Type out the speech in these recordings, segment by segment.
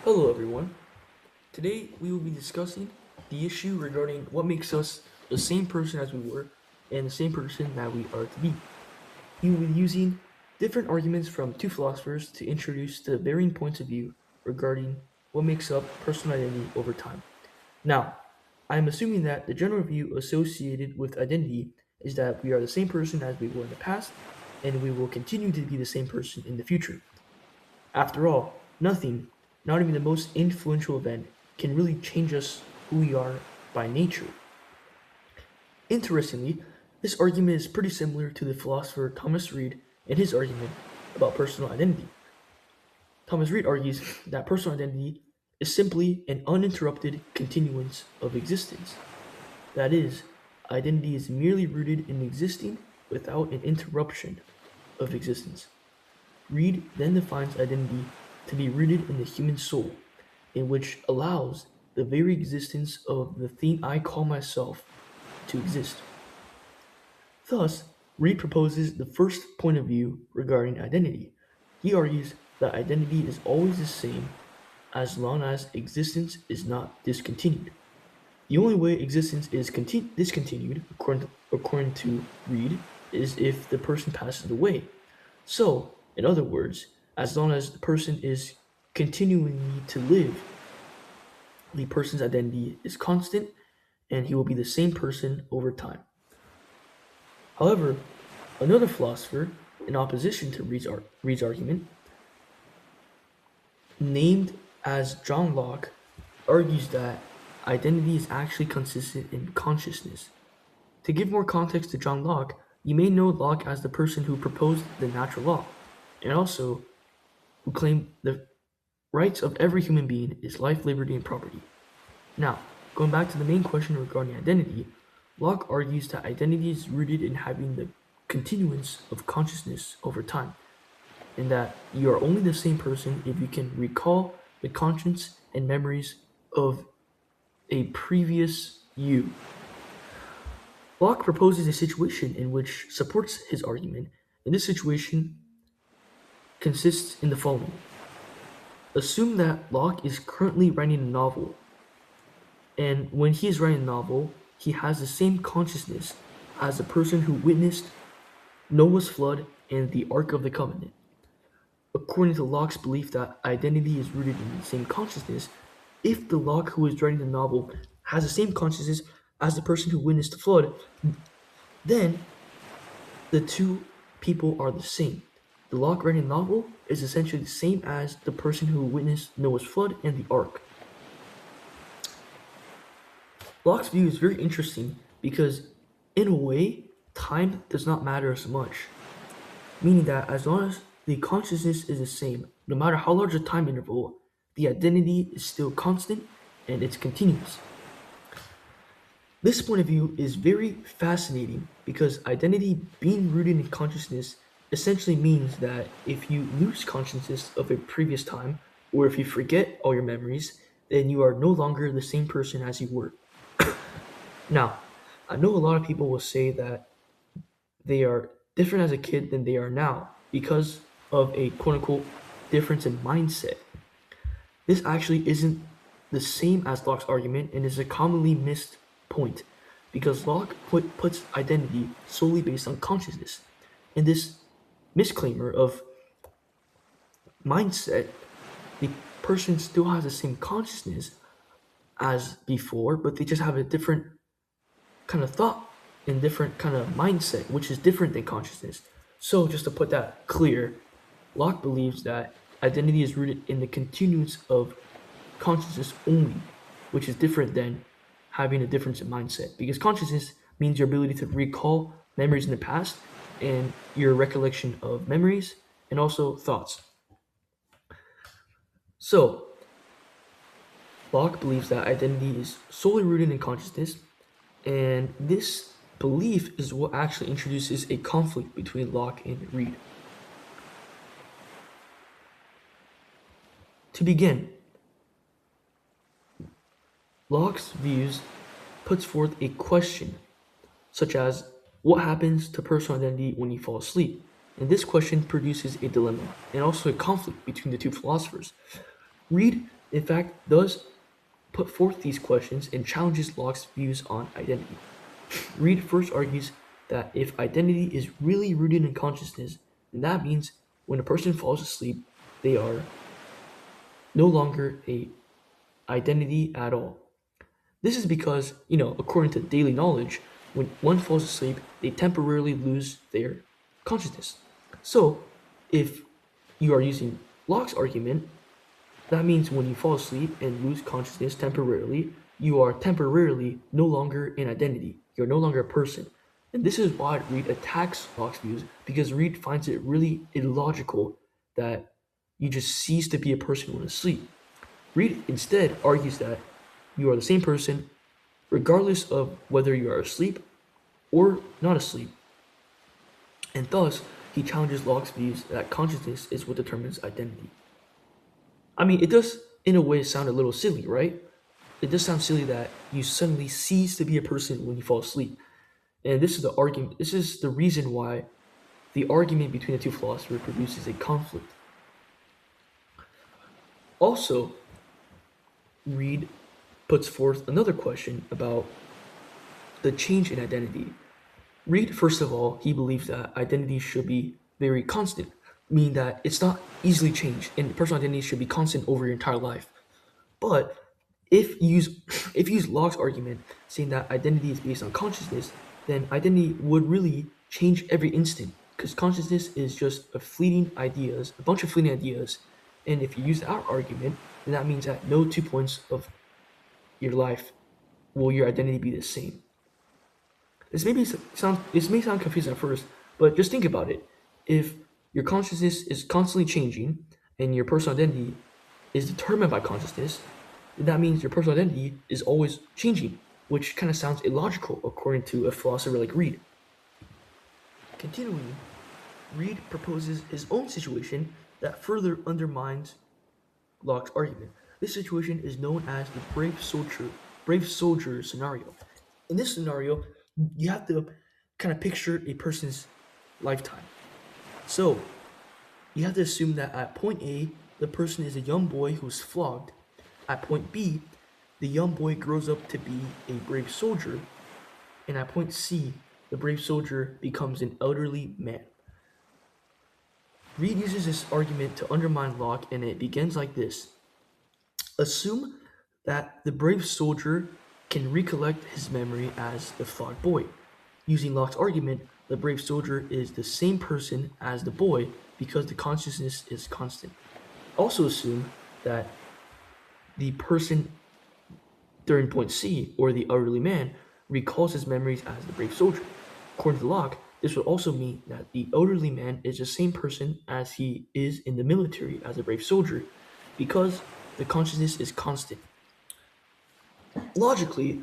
Hello, everyone. Today we will be discussing the issue regarding what makes us the same person as we were and the same person that we are to be. We will be using different arguments from two philosophers to introduce the varying points of view regarding what makes up personal identity over time. Now, I am assuming that the general view associated with identity is that we are the same person as we were in the past and we will continue to be the same person in the future. After all, nothing, not even the most influential event, can really change us who we are by nature. Interestingly, this argument is pretty similar to the philosopher Thomas Reid and his argument about personal identity. Thomas Reid argues that personal identity is simply an uninterrupted continuance of existence. That is, identity is merely rooted in existing without an interruption of existence. Reid then defines identity to be rooted in the human soul, in which allows the very existence of the thing I call myself to exist. Thus, Reid proposes the first point of view regarding identity. He argues that identity is always the same as long as existence is not discontinued. The only way existence is discontinued, according to Reid, is if the person passes away. So, in other words, as long as the person is continuing to live, the person's identity is constant and he will be the same person over time. However, another philosopher, in opposition to Reid's argument, named as John Locke, argues that identity is actually consistent in consciousness. To give more context to John Locke, you may know Locke as the person who proposed the natural law, and also who claimed the rights of every human being is life, liberty, and property. Now, going back to the main question regarding identity, Locke argues that identity is rooted in having the continuance of consciousness over time, and that you are only the same person if you can recall the conscience and memories of a previous you. Locke proposes a situation in which supports his argument, and this situation consists in the following. Assume that Locke is currently writing a novel, and when he is writing a novel, he has the same consciousness as the person who witnessed Noah's flood and the Ark of the Covenant. According to Locke's belief that identity is rooted in the same consciousness, if the Locke who is writing the novel has the same consciousness as the person who witnessed the flood, then the two people are the same. The Locke writing the novel is essentially the same as the person who witnessed Noah's flood and the ark. Locke's view is very interesting because, in a way, time does not matter as much, meaning that as long as the consciousness is the same, no matter how large the time interval, the identity is still constant and it's continuous. This point of view is very fascinating because identity being rooted in consciousness essentially means that if you lose consciousness of a previous time, or if you forget all your memories, then you are no longer the same person as you were. Now, I know a lot of people will say that they are different as a kid than they are now because of a quote unquote difference in mindset. This actually isn't the same as Locke's argument and is a commonly missed point because Locke puts identity solely based on consciousness. And this misclaimer of mindset, the person still has the same consciousness as before, but they just have a different kind of thought and different kind of mindset, which is different than consciousness. So, just to put that clear, Locke believes that identity is rooted in the continuance of consciousness only, which is different than having a difference in mindset. Because consciousness means your ability to recall memories in the past and your recollection of memories and also thoughts. So, Locke believes that identity is solely rooted in consciousness, and this belief is what actually introduces a conflict between Locke and Reid. To begin, Locke's views puts forth a question, such as what happens to personal identity when you fall asleep? And this question produces a dilemma and also a conflict between the two philosophers. Reid in fact, does put forth these questions and challenges Locke's views on identity. Reid first argues that if identity is really rooted in consciousness, then that means when a person falls asleep, they are no longer a identity at all. This is because, according to daily knowledge, when one falls asleep, they temporarily lose their consciousness. So, if you are using Locke's argument, that means when you fall asleep and lose consciousness temporarily, you are temporarily no longer an identity. You're no longer a person. And this is why Reid attacks Locke's views, because Reid finds it really illogical that you just cease to be a person when asleep. Reid instead argues that you are the same person regardless of whether you are asleep or not asleep. And thus, he challenges Locke's views that consciousness is what determines identity. I mean, it does, in a way, sound a little silly, right? It does sound silly that you suddenly cease to be a person when you fall asleep. And this is the argument, this is the reason why the argument between the two philosophers produces a conflict. Also, Reid puts forth another question about the change in identity. Reid, first of all, he believes that identity should be very constant, meaning that it's not easily changed, and personal identity should be constant over your entire life. But if you use if you use Locke's argument, saying that identity is based on consciousness, then identity would really change every instant, because consciousness is just a bunch of fleeting ideas. And if you use our argument, then that means at no 2 points of your life will your identity be the same. This may sound confusing at first, but just think about it. If your consciousness is constantly changing and your personal identity is determined by consciousness, then that means your personal identity is always changing, which kind of sounds illogical according to a philosopher like Reid. Continuing, Reid proposes his own situation that further undermines Locke's argument. This situation is known as the brave soldier scenario. In this scenario, you have to kind of picture a person's lifetime. So you have to assume that at point A, the person is a young boy who's flogged. At point B, the young boy grows up to be a brave soldier. And at point C, the brave soldier becomes an elderly man. Reid uses this argument to undermine Locke, and it begins like this. Assume that the brave soldier can recollect his memory as the flogged boy. Using Locke's argument, the brave soldier is the same person as the boy because the consciousness is constant. Also assume that the person during point C, or the elderly man, recalls his memories as the brave soldier. According to Locke, this would also mean that the elderly man is the same person as he is in the military as a brave soldier because the consciousness is constant. Logically,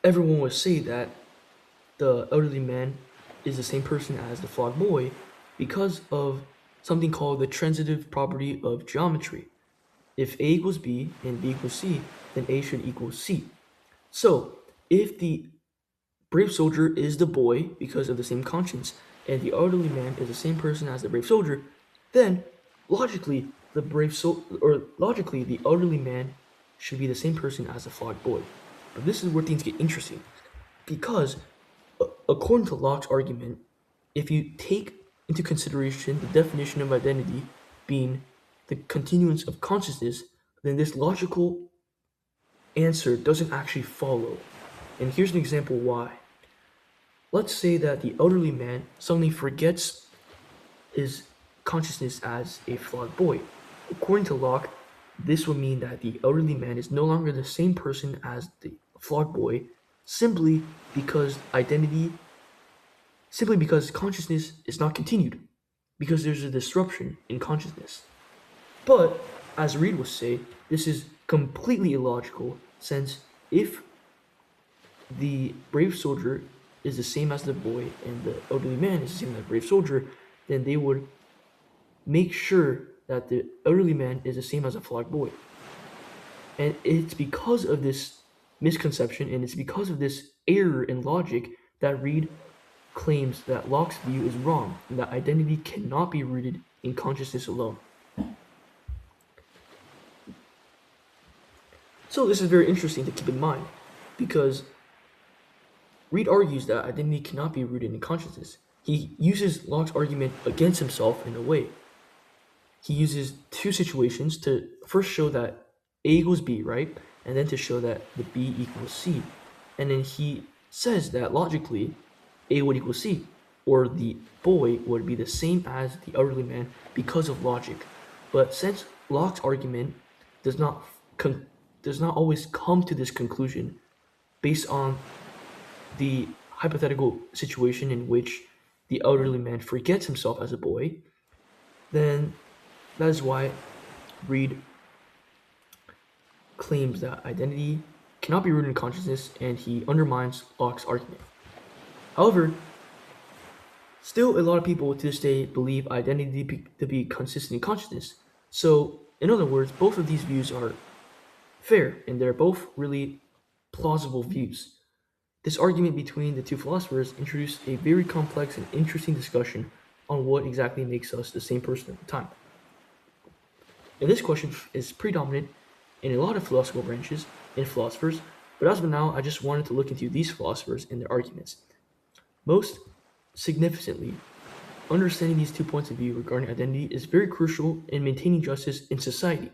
everyone would say that the elderly man is the same person as the flogged boy because of something called the transitive property of geometry. If A equals B and B equals C, then A should equal C. So, if the brave soldier is the boy because of the same conscience, and the elderly man is the same person as the brave soldier, then logically the elderly man should be the same person as the flogged boy. But this is where things get interesting, because according to Locke's argument, if you take into consideration the definition of identity being the continuance of consciousness, then this logical answer doesn't actually follow. And here's an example why. Let's say that the elderly man suddenly forgets his consciousness as a flogged boy. According to Locke, this would mean that the elderly man is no longer the same person as the flogged boy simply because consciousness is not continued, because there's a disruption in consciousness. But, as Reid would say, this is completely illogical, since if the brave soldier is the same as the boy and the elderly man is the same as the brave soldier, then they would make sure that the elderly man is the same as a flogged boy. And it's because of this misconception and it's because of this error in logic that Reid claims that Locke's view is wrong and that identity cannot be rooted in consciousness alone. So this is very interesting to keep in mind because Reid argues that identity cannot be rooted in consciousness. He uses Locke's argument against himself in a way. He uses two situations to first show that A equals B, right? And then to show that the B equals C. And then he says that logically A would equal C, or the boy would be the same as the elderly man because of logic. But since Locke's argument does not does not always come to this conclusion based on the hypothetical situation in which the elderly man forgets himself as a boy, then that is why Reid claims that identity cannot be rooted in consciousness and he undermines Locke's argument. However, still a lot of people to this day believe identity to be consistent in consciousness. So, in other words, both of these views are fair and they're both really plausible views. This argument between the two philosophers introduced a very complex and interesting discussion on what exactly makes us the same person at the time. And this question is predominant in a lot of philosophical branches and philosophers, but as of now, I just wanted to look into these philosophers and their arguments. Most significantly, understanding these 2 points of view regarding identity is very crucial in maintaining justice in society.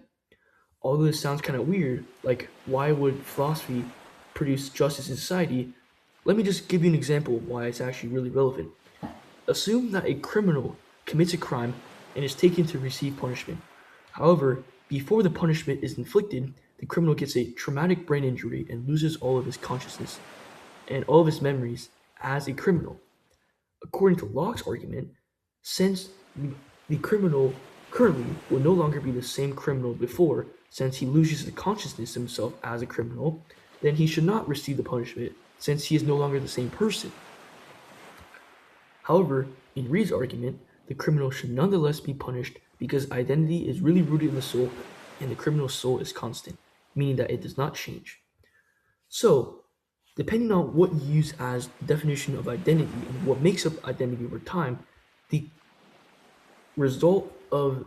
Although this sounds kind of weird, like why would philosophy produce justice in society? Let me just give you an example of why it's actually really relevant. Assume that a criminal commits a crime and is taken to receive punishment. However, before the punishment is inflicted, the criminal gets a traumatic brain injury and loses all of his consciousness and all of his memories as a criminal. According to Locke's argument, since the criminal currently will no longer be the same criminal before, since he loses the consciousness himself as a criminal, then he should not receive the punishment since he is no longer the same person. However, in Reid's argument, the criminal should nonetheless be punished because identity is really rooted in the soul and the criminal's soul is constant, meaning that it does not change. So, depending on what you use as the definition of identity and what makes up identity over time, the result of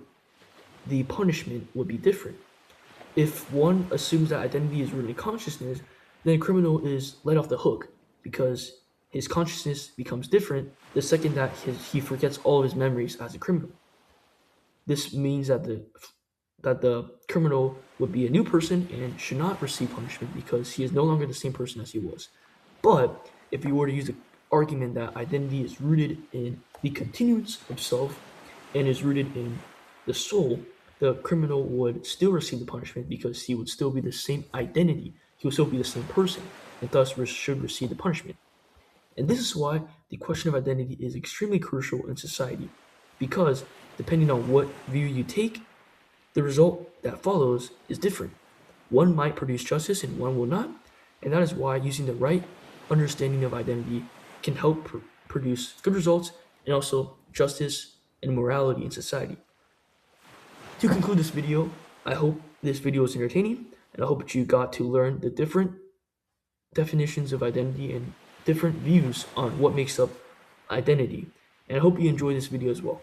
the punishment would be different. If one assumes that identity is rooted in consciousness, then a criminal is let off the hook because his consciousness becomes different the second that he forgets all of his memories as a criminal. This means that the criminal would be a new person and should not receive punishment because he is no longer the same person as he was. But if you were to use the argument that identity is rooted in the continuance of self and is rooted in the soul, the criminal would still receive the punishment because he would still be the same identity. He would still be the same person and thus should receive the punishment. And this is why the question of identity is extremely crucial in society, because depending on what view you take, the result that follows is different. One might produce justice and one will not, and that is why using the right understanding of identity can help produce good results and also justice and morality in society. To conclude this video, I hope this video was entertaining, and I hope that you got to learn the different definitions of identity and different views on what makes up identity. And I hope you enjoyed this video as well.